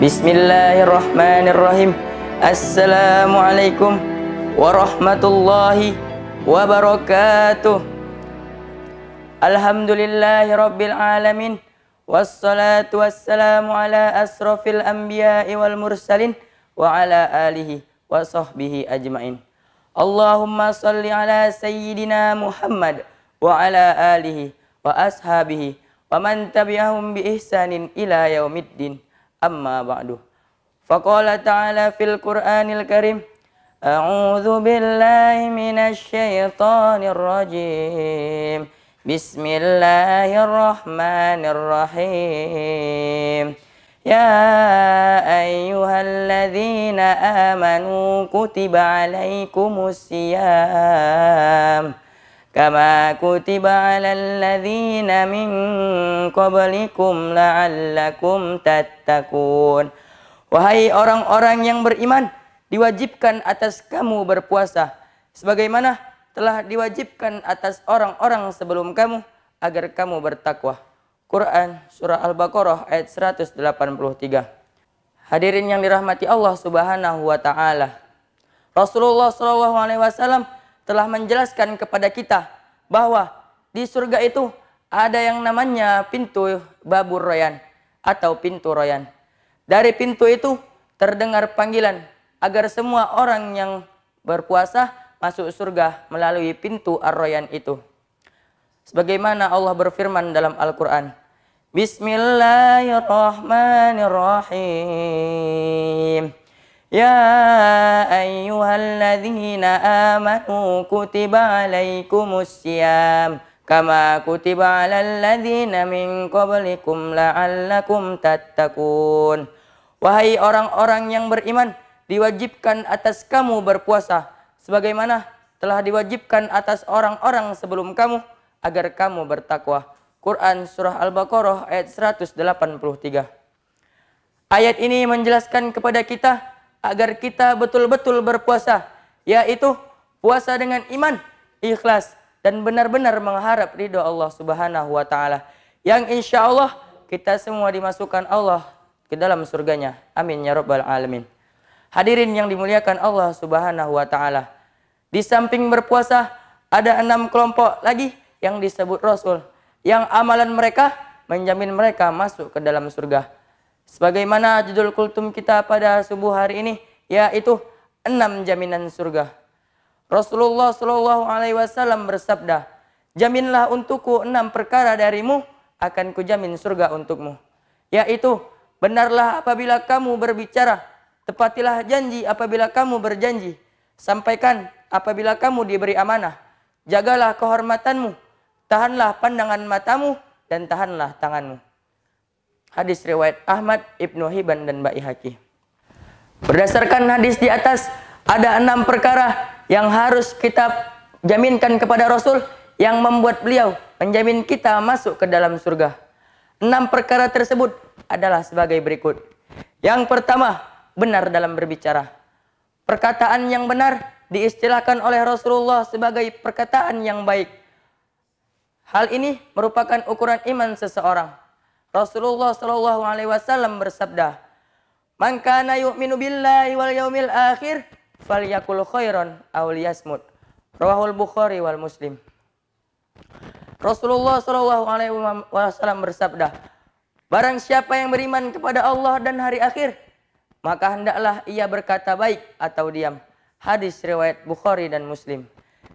Bismillahirrahmanirrahim. Assalamualaikum warahmatullahi wabarakatuh. Alhamdulillahi rabbil alamin. Wassalatu wassalamu ala asrafil anbiya'i wal mursalin wa ala alihi wa sahbihi ajmain. Allahumma salli ala sayyidina Muhammad wa ala alihi wa ashabihi wa man tabi'ahum bi ihsanin ila yaumiddin. Amma ba'du. Faqala ta'ala fil Qur'anil Karim, a'udzu billahi minasy syaithanir rajim. Bismillahirrahmanirrahim. Ya ayyuhalladzina amanu kutiba alaikumusiyam kama kutiba alal ladzina min qablikum la'allakum tattaqun. Wahai orang-orang yang beriman, diwajibkan atas kamu berpuasa sebagaimana telah diwajibkan atas orang-orang sebelum kamu agar kamu bertakwa. Quran surah Al-Baqarah ayat 183. Hadirin yang dirahmati Allah Subhanahu wa taala. Rasulullah sallallahu alaihi wasallam telah menjelaskan kepada kita bahwa di surga itu ada yang namanya pintu Babur Rayyan atau pintu Rayyan. Dari pintu itu terdengar panggilan agar semua orang yang berpuasa masuk surga melalui pintu Ar-Rayyan itu. Sebagaimana Allah berfirman dalam Al-Quran, Bismillahirrahmanirrahim. Ya ayyuhalladzina amanu kutiba alaikumusiyam kama kutiba alal ladzina min qablikum la'allakum tattaqun. Wahai orang-orang yang beriman, diwajibkan atas kamu berpuasa sebagaimana telah diwajibkan atas orang-orang sebelum kamu agar kamu bertakwa. Quran surah Al-Baqarah ayat 183. Ayat ini menjelaskan kepada kita agar kita betul-betul berpuasa, yaitu puasa dengan iman, ikhlas, dan benar-benar mengharap ridho Allah Subhanahu wa taala, yang insya Allah kita semua dimasukkan Allah ke dalam surganya. Amin ya rabbal alamin. Hadirin yang dimuliakan Allah Subhanahu wa taala, di samping berpuasa ada 6 kelompok lagi yang disebut Rasul, yang amalan mereka menjamin mereka masuk ke dalam surga. Sebagaimana judul kultum kita pada subuh hari ini, yaitu 6 jaminan surga. Rasulullah Shallallahu Alaihi Wasallam bersabda, jaminlah untukku 6 perkara darimu, akan kujamin surga untukmu. Yaitu, benarlah apabila kamu berbicara, tepatilah janji apabila kamu berjanji, sampaikan apabila kamu diberi amanah, jagalah kehormatanmu, tahanlah pandangan matamu, dan tahanlah tanganmu. Hadis riwayat Ahmad, Ibnu Hibban, dan Baihaqi. Berdasarkan hadis di atas, ada 6 perkara yang harus kita jaminkan kepada Rasul yang membuat beliau menjamin kita masuk ke dalam surga. 6 perkara tersebut adalah sebagai berikut. Yang pertama, benar dalam berbicara. Perkataan yang benar diistilahkan oleh Rasulullah sebagai perkataan yang baik. Hal ini merupakan ukuran iman seseorang. Rasulullah Shallallahu Alaihi Wasallam bersabda, "Man kana yu'minu billahi wal yaumil akhir, falyakul khairan aw liyasmut." Rawahul Bukhari wal Muslim. Rasulullah Shallallahu Alaihi Wasallam bersabda, barang siapa yang beriman kepada Allah dan hari akhir, maka hendaklah ia berkata baik atau diam. Hadis riwayat Bukhari dan Muslim.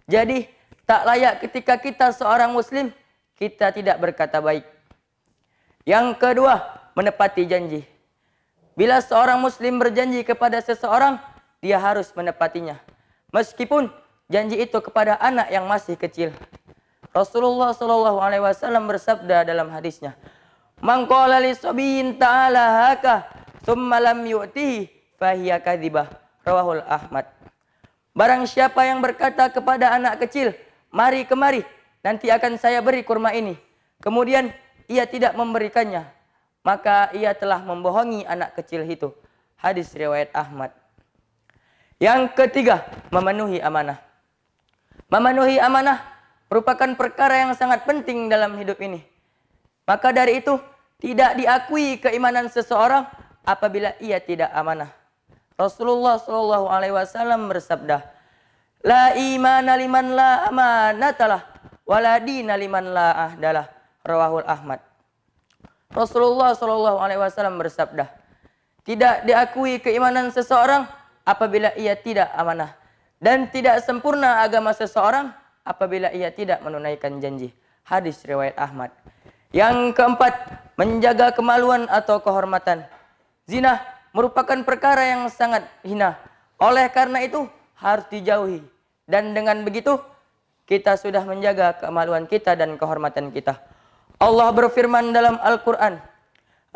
Jadi tak layak ketika kita seorang muslim kita tidak berkata baik. Yang kedua, menepati janji. Bila seorang muslim berjanji kepada seseorang, dia harus menepatinya. Meskipun janji itu kepada anak yang masih kecil. Rasulullah Shallallahu Alaihi Wasallam bersabda dalam hadisnya, "Man qala li sabiyyin ta'ala haka, tsumma lam yu'tihi, fahiya kadzibah." Rawahul Ahmad. Barang siapa yang berkata kepada anak kecil, "Mari kemari, nanti akan saya beri kurma ini," kemudian ia tidak memberikannya, maka ia telah membohongi anak kecil itu. Hadis riwayat Ahmad. Yang ketiga, memenuhi amanah. Memenuhi amanah merupakan perkara yang sangat penting dalam hidup ini. Maka dari itu, tidak diakui keimanan seseorang apabila ia tidak amanah. Rasulullah Shallallahu Alaihi Wasallam bersabda, la imana liman la amanatalah, wala dina liman la ahdalah. Rawahul Ahmad. Rasulullah Shallallahu Alaihi Wasallam bersabda, tidak diakui keimanan seseorang apabila ia tidak amanah, dan tidak sempurna agama seseorang apabila ia tidak menunaikan janji. Hadis riwayat Ahmad. Yang keempat, menjaga kemaluan atau kehormatan. Zina merupakan perkara yang sangat hina. Oleh karena itu harus dijauhi. Dan dengan begitu kita sudah menjaga kemaluan kita dan kehormatan kita. Allah berfirman dalam Al-Quran,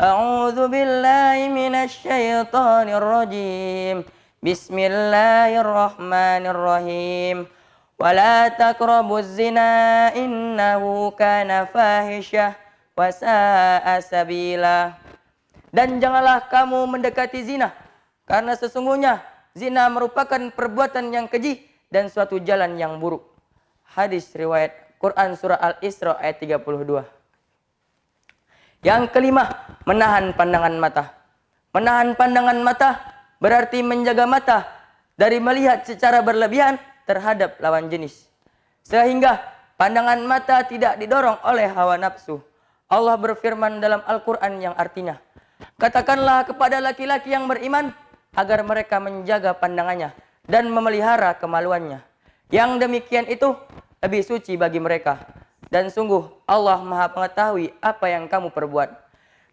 A'udzu billahi minasy syaithanir rajim. Bismillahirrahmanirrahim. Wala taqrabuz zina innahu kana fahisyah wa sa'a sabila. Dan janganlah kamu mendekati zina, karena sesungguhnya zina merupakan perbuatan yang keji dan suatu jalan yang buruk. Hadis riwayat Quran surah Al-Isra ayat 32. Yang kelima, menahan pandangan mata. Menahan pandangan mata berarti menjaga mata dari melihat secara berlebihan terhadap lawan jenis, sehingga pandangan mata tidak didorong oleh hawa nafsu. Allah berfirman dalam Al-Quran yang artinya, katakanlah kepada laki-laki yang beriman agar mereka menjaga pandangannya dan memelihara kemaluannya. Yang demikian itu lebih suci bagi mereka. Dan sungguh Allah Maha mengetahui apa yang kamu perbuat.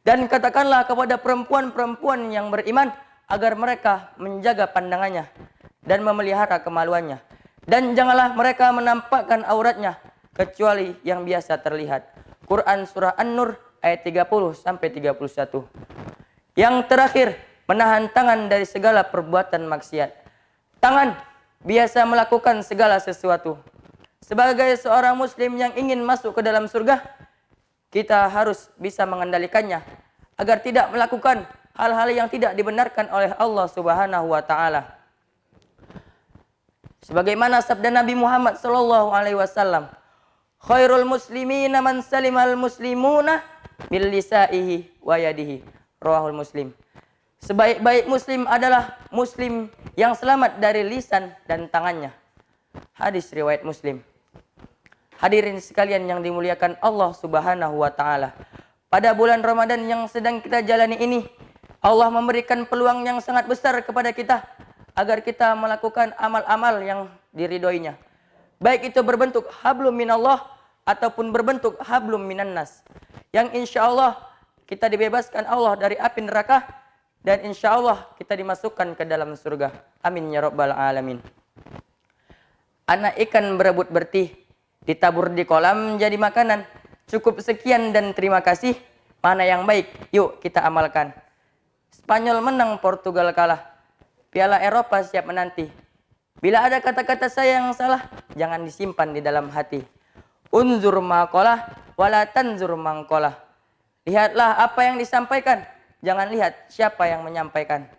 Dan katakanlah kepada perempuan-perempuan yang beriman agar mereka menjaga pandangannya dan memelihara kemaluannya. Dan janganlah mereka menampakkan auratnya kecuali yang biasa terlihat. Quran surah An-Nur ayat 30 sampai 31. Yang terakhir, menahan tangan dari segala perbuatan maksiat. Tangan biasa melakukan segala sesuatu. Sebagai seorang muslim yang ingin masuk ke dalam surga, kita harus bisa mengendalikannya agar tidak melakukan hal-hal yang tidak dibenarkan oleh Allah Subhanahu wa taala. Sebagaimana sabda Nabi Muhammad sallallahu alaihi wasallam, khairul muslimina man salimal muslimuna bil lisaihi wa yadihi. Rawahul Muslim. Sebaik-baik muslim adalah muslim yang selamat dari lisan dan tangannya. Hadis riwayat Muslim. Hadirin sekalian yang dimuliakan Allah Subhanahu wa taala. Pada bulan Ramadan yang sedang kita jalani ini, Allah memberikan peluang yang sangat besar kepada kita agar kita melakukan amal-amal yang diridhoinya. Baik itu berbentuk hablum minallah ataupun berbentuk hablum minannas. Yang insya Allah kita dibebaskan Allah dari api neraka dan insya Allah kita dimasukkan ke dalam surga. Amin ya rabbal alamin. Anak ikan berebut bertih, ditabur di kolam jadi makanan. Cukup sekian dan terima kasih. Mana yang baik? Yuk kita amalkan. Spanyol menang, Portugal kalah. Piala Eropa siap menanti. Bila ada kata-kata saya yang salah, jangan disimpan di dalam hati. Unzur maqalah wala tanzur mangqalah. Lihatlah apa yang disampaikan, jangan lihat siapa yang menyampaikan.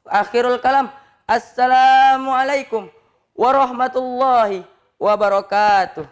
Akhirul kalam. Assalamualaikum warahmatullahi wabarakatuh.